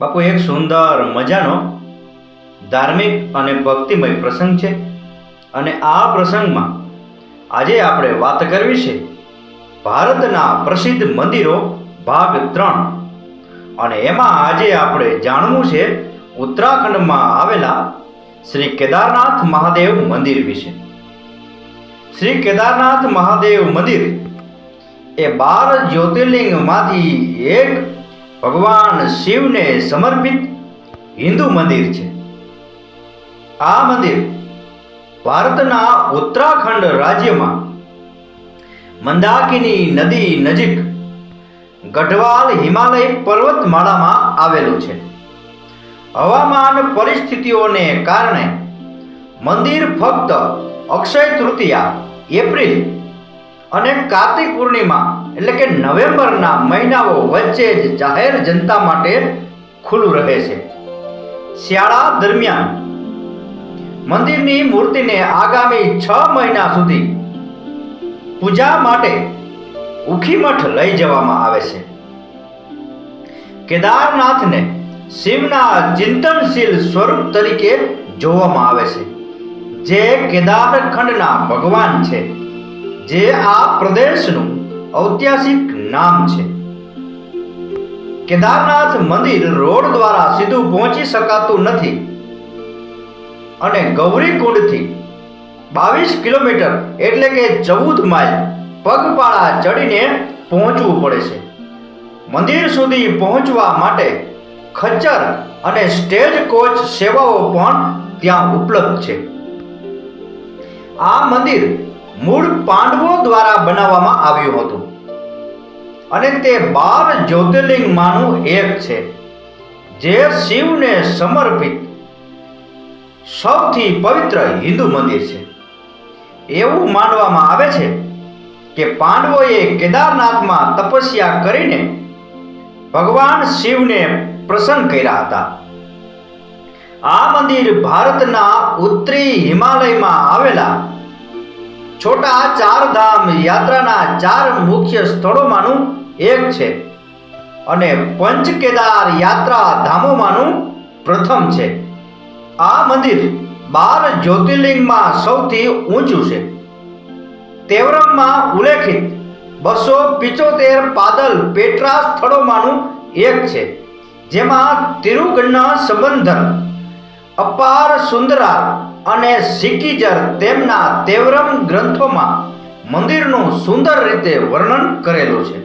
બાપુ એક સુંદર મજાનો ધાર્મિક અને ભક્તિમય પ્રસંગ છે અને આ પ્રસંગમાં આજે આપણે વાત કરવી છે ભારતના પ્રસિદ્ધ મંદિરો ભાગ 3 અને એમાં આજે આપણે જાણવું છે ઉત્તરાખંડમાં આવેલા શ્રી કેદારનાથ મહાદેવ મંદિર વિશે। શ્રી કેદારનાથ મહાદેવ મંદિર એ 12 જ્યોતિર્લિંગમાંથી એક ભગવાન શિવને સમર્પિત હિન્દુ મંદિર છે। આ મંદિર ભારતના ઉત્તરાખંડ રાજ્યમાં મંદાકિની નદી નજીક ગઢવાલ હિમાલય પર્વતમાળામાં આવેલું છે। હવામાન પરિસ્થિતિઓને કારણે મંદિર ફક્ત અક્ષય તૃતીયા એપ્રિલ અને કાર્તિક પૂર્ણિમા એટલે કે નવેમ્બરના મહિનાઓ વચ્ચે જ જાહેર જનતા માટે ખુલ્લું રહે છે। શિયાળા દરમિયાન મંદિરની મૂર્તિને આગામી 6 મહિના સુધી પૂજા માટે ઉખીમઠ લઈ જવામાં આવે છે। કેદારનાથને શિવના ચિંતનશીલ સ્વરૂપ તરીકે જોવામાં આવે છે, જે કેદારખંડના ભગવાન છે, જે આ પ્રદેશનું ઐતિહાસિક નામ છે। કેદારનાથ મંદિર રોડ દ્વારા સીધું પહોંચી શકાતું નથી અને ગૌરીકુંડથી 22 કિલોમીટર એટલે કે 14 માઇલ પગપાળા ચડીને પહોંચવું પડે છે। મંદિર સુધી પહોંચવા માટે ખચ્ચર અને સ્ટેજ કોચ સેવાઓ પણ ત્યાં ઉપલબ્ધ છે। આ મંદિર મૂળ પાંડવો દ્વારા બનાવવામાં આવ્યું હતું અને તે 12 જ્યોતિર્લિંગમાંનું એક છે, જે શિવને સમર્પિત સૌથી પવિત્ર હિન્દુ મંદિર છે। એવું માનવામાં આવે છે કે પાંડવોએ કેદારનાથમાં તપસ્યા કરીને ભગવાન શિવને પ્રસન્ન કર્યા હતા। આ મંદિર ભારતના ઉત્તરી હિમાલયમાં આવેલા છોટા ચારધામ યાત્રાના 4 મુખ્ય સ્થળોમાંનું એક છે અને પંચ કેદાર યાત્રા ધામોમાંનું પ્રથમ છે। આ મંદિર 12 જ્યોતિર્લિંગમાં સૌથી ઊંચું છે। તેવરમમાં ઉલ્લેખિત 275 પાદલ પેટ્રા સ્થળોમાંનું એક છે, જેમાં તિરુગન્ન સંબંધર, અપાર સુંદરા અને સિકિજર તેમના તેવરમ ગ્રંથોમાં મંદિરનું સુંદર રીતે વર્ણન કરેલું છે।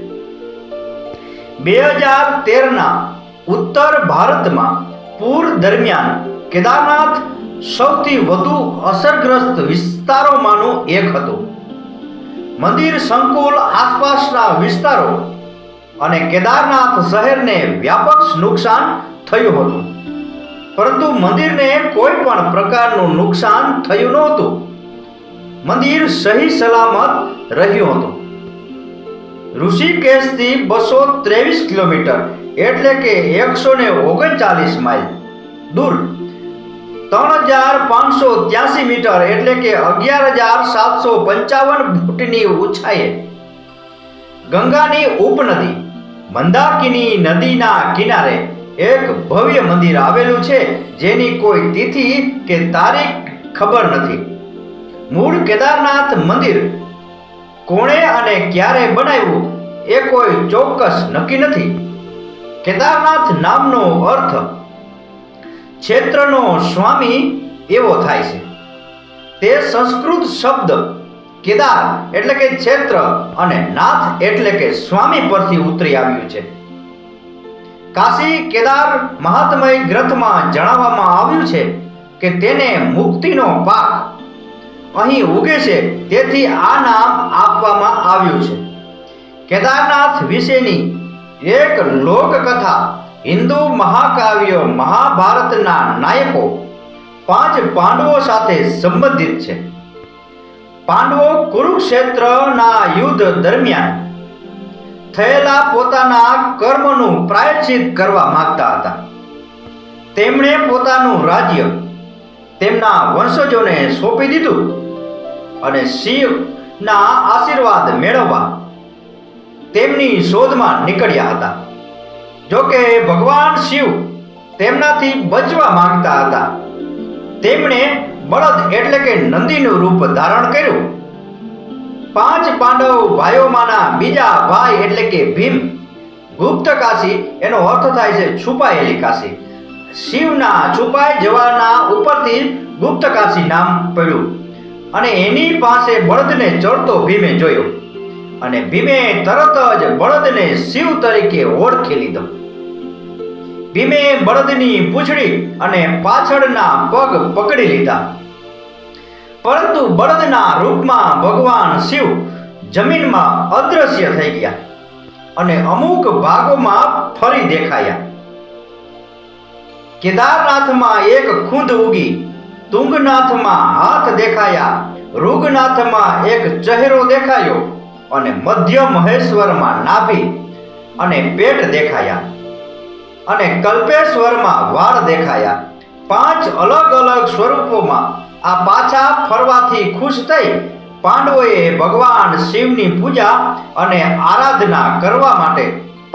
2013ના ઉત્તર ભારતમાં પૂર દરમિયાન કેદારનાથ સૌથી વધુ અસરગ્રસ્ત વિસ્તારોમાંનું એક હતું। મંદિર સંકુલ આસપાસના વિસ્તારો અને કેદારનાથ શહેરને વ્યાપક નુકસાન થયું હતું, પરંતુ મંદિરને કોઈ પણ પ્રકારનું નુકસાન થયું નહોતું। મંદિર સહી સલામત રહ્યું હતું। ઋષિકેશથી 223 કિલોમીટર એટલે કે 139 માઇલ દૂર 3583 મીટર એટલે કે 11755 ફૂટની ઊંચાઈએ ગંગાની ઉપનદી મંદાકિની નદીના કિનારે એક ભવ્ય મંદિર આવેલું છે, જેની કોઈ તિથિ કે તારીખ ખબર નથી। મૂળ કેદારનાથ મંદિર કોણે અને ક્યારે બનાવ્યું એ કોઈ ચોક્કસ નક્કી નથી। કેદારનાથ નામનો અર્થ ક્ષેત્રનો સ્વામી એવો થાય છે। તે સંસ્કૃત શબ્દ કેદાર એટલે કે ક્ષેત્ર અને નાથ એટલે કે સ્વામી પરથી ઉતરી આવ્યું છે। કાશી કેદાર મહાત્મય ગ્રંથમાં જણાવવામાં આવ્યું છે કે તેને મુક્તિનો પાક અહીં ઉગે છે, તેથી આ નામ આપવામાં આવ્યું છે। કેદારનાથ વિશેની એક લોકકથા હિન્દુ મહાકાવ્ય મહાભારતના નાયકો 5 પાંડવો સાથે સંબંધિત છે। પાંડવો કુરુક્ષેત્રના યુદ્ધ દરમિયાન થયેલા પોતાના કર્મનું પ્રાયશ્ચિત કરવા માંગતા હતા। તેમણે પોતાનું રાજ્ય તેમના વંશજોને સોંપી દીધું અને શિવના આશીર્વાદ મેળવવા તેમની શોધમાં નીકળ્યા હતા। જો કે ભગવાન શિવ તેમનાથી બચવા માંગતા હતા. તેમણે બળદ એટલે કે નંદીનું રૂપ ધારણ કર્યું. 5 પાંડવ ભાઈઓમાંના બીજા ભાઈ એટલે કે ભીમ ગુપ્ત કાશી, એનો અર્થ થાય છે છુપાયેલી કાશી. શિવના છુપાઈ જવાના ઉપરથી ગુપ્ત કાશી નામ પડ્યું. અને એની પાસે બળદને ચડતો ભીમે જોયો અને ભીમે તરત જ બળદને શિવ તરીકે ઓળખી લીધો. ભીમે બળદની પૂંછડી અને પાછળના પગ પકડી લીધા. પરંતુ બળદના રૂપમાં ભગવાન શિવ જમીનમાં અદ્રશ્ય થઈ ગયા અને અમુક ભાગોમાં ફરી દેખાયા. કેદારનાથમાં એક ખૂંદ ઉગી, તુંગનાથમાં હાથ દેખાયા, ઋગનાથમાં એક ચહેરો દેખાયો અને મધ્ય મહેશ્વરમાં નાભી અને પેટ દેખાયા અને કલ્પેશ્વરમાં વાળ દેખાયા. 5 અલગ અલગ સ્વરૂપોમાં આ પાછા ફરવાથી ખુશ થઈ પાંડવોએ ભગવાન શિવની પૂજા અને આરાધના કરવા માટે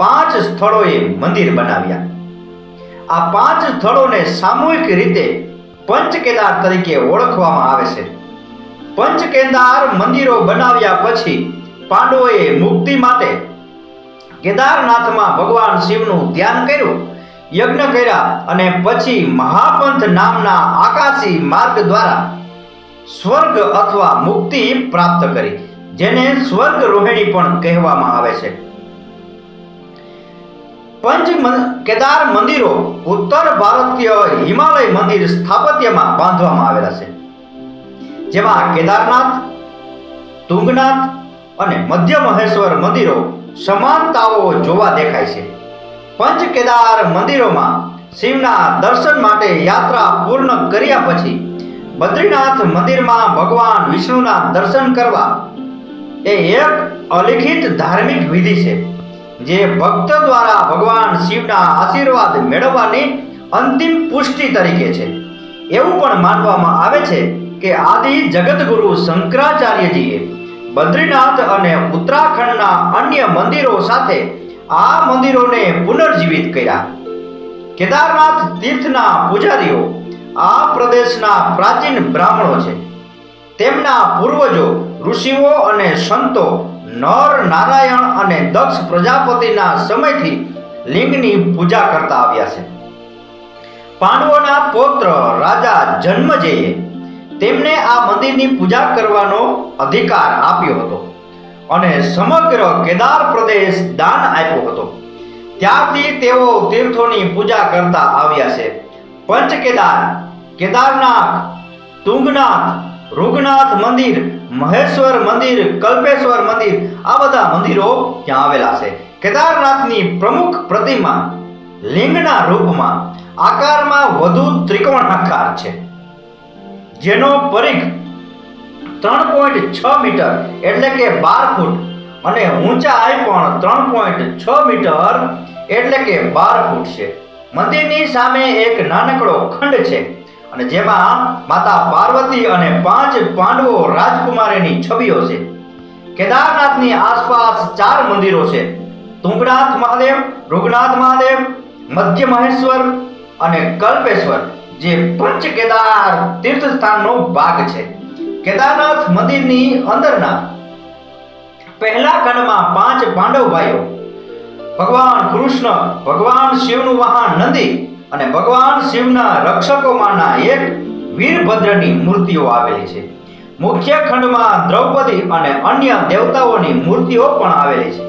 5 સ્થળોએ મંદિર બનાવ્યા. આ 5 સ્થળોને સામૂહિક રીતે પંચકેદાર તરીકે ઓળખવામાં આવે છે. પંચકેદાર મંદિરો બનાવ્યા પછી પાંડવોએ મુક્તિ માટે કેદારનાથમાં ભગવાન શિવનું ધ્યાન કર્યું, યજ્ઞ કર્યા અને પછી મહાપંથ નામના આકાશી માર્ગ દ્વારા સ્વર્ગ અથવા મુક્તિ પ્રાપ્ત કરી, જેને સ્વર્ગ રોહિણી પણ કહેવામાં આવે છે. કેદાર મંદિરો ઉત્તર ભારતીય હિમાલય મંદિર સ્થાપત્યમાં બાંધવામાં આવેલા છે, જેમાં કેદારનાથ, તુંગનાથ અને મધ્ય મહેશ્વર મંદિરો સમાનતાઓ જોવા દેખાય છે. પંચકેદાર મંદિરોમાં શિવના દર્શન માટે યાત્રા પૂર્ણ કર્યા પછી બદ્રીનાથ મંદિરમાં ભગવાન વિષ્ણુના દર્શન કરવા એ એક અલિખિત ધાર્મિક વિધિ છે, જે ભક્ત દ્વારા ભગવાન શિવના આશીર્વાદ મેળવવાની અંતિમ પુષ્ટિ તરીકે છે. એવું પણ માનવામાં આવે છે કે આદિ જગતગુરુ શંકરાચાર્યજીએ બદ્રીનાથ અને ઉત્તરાખંડના અન્ય મંદિરો સાથે આ મંદિરોને પુનર્જીવિત કર્યા. કેદારનાથ તીર્થના પૂજારીઓ આ પ્રદેશના પ્રાચીન બ્રાહ્મણો છે. તેમના પૂર્વજો ઋષિઓ અને સંતો નર નારાયણ અને દક્ષ પ્રજાપતિના સમયથી લિંગની પૂજા કરતા આવ્યા છે. પાંડવોના પૌત્ર રાજા જન્મજયે તેમને આ મંદિરની પૂજા કરવાનો અધિકાર આપ્યો હતો અને સમગ્ર કેદાર પ્રદેશ દાન આપ્યો હતો. ત્યારથી તેઓ તીર્થોની પૂજા કરતા આવ્યા છે. પંચકેદાર, કેદારનાથ, તુંગનાથ, ઋગનાથ મંદિર, મહેશ્વર મંદિર, કલ્પેશ્વર મંદિર, આ બધા મંદિરો ત્યાં આવેલા છે. કેદારનાથની પ્રમુખ પ્રતિમા લિંગના રૂપમાં આકારમાં વધુ ત્રિકોણાકાર છે, જેનો પરિઘ 3.6 મીટર એટલે કે 12 ફૂટ અને ઊંચાઈ પણ 3.6 મીટર એટલે કે 12 ફૂટ છે. મંદિરની સામે એક નાનકડો ખંડ છે અને જેમાં માતા પાર્વતી અને 5 પાંડવો રાજકુમારીની છબીઓ છે. કેદારનાથની આસપાસ 4 મંદિરો છે: તુંગનાથ મહાદેવ, ઋગનાથ મહાદેવ, મધ્ય મહેશ્વર અને કલ્પેશ્વર, જે પંચકેદાર તીર્થસ્થાનનો ભાગ છે. કેદારનાથ મંદિરની અંદરના પહેલા ખંડમાં 5 પાંડવ ભાઈઓ, ભગવાન કૃષ્ણ, ભગવાન શિવનું વાહન નંદી અને ભગવાન શિવના રક્ષકોમાંના એક વીરભદ્રની મૂર્તિઓ આવેલી છે. મુખ્ય ખંડમાં દ્રૌપદી અને અન્ય દેવતાઓની મૂર્તિઓ પણ આવેલી છે.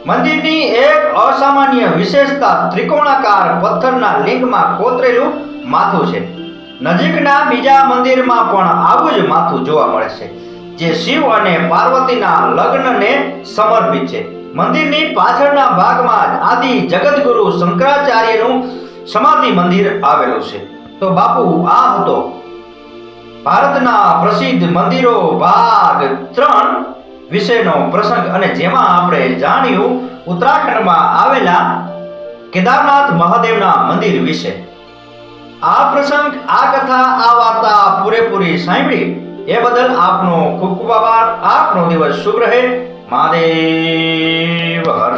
મંદિરની એક અસામાન્ય વિશેષતા ત્રિકોણાકાર પથ્થરના લિંગમાં કોતરેલું માથું છે. નજીકના બીજા મંદિરમાં પણ આવું જ માથું જોવા મળે છે, જે શિવ અને પાર્વતીના લગ્નને સમર્પિત છે. મંદિરની પાછળના ભાગમાં આદિ જગતગુરુ શંકરાચાર્યનું સમાધિ મંદિર આવેલું છે. તો બાપુ, આ હતો ભારતના પ્રસિદ્ધ મંદિરો ભાગ 3 વિશેનો પ્રસંગ, અને જેમાં આપણે જાણ્યું ઉત્તરાખંડમાં આવેલા કેદારનાથ મહાદેવના મંદિર વિશે. આ પ્રસંગ, આ કથા, આ વાર્તા પૂરેપૂરી સાંભળી એ બદલ આપનો ખૂબ ખૂબ આભાર. આપનો દિવસ શુભ રહે. મહાદેવ હર.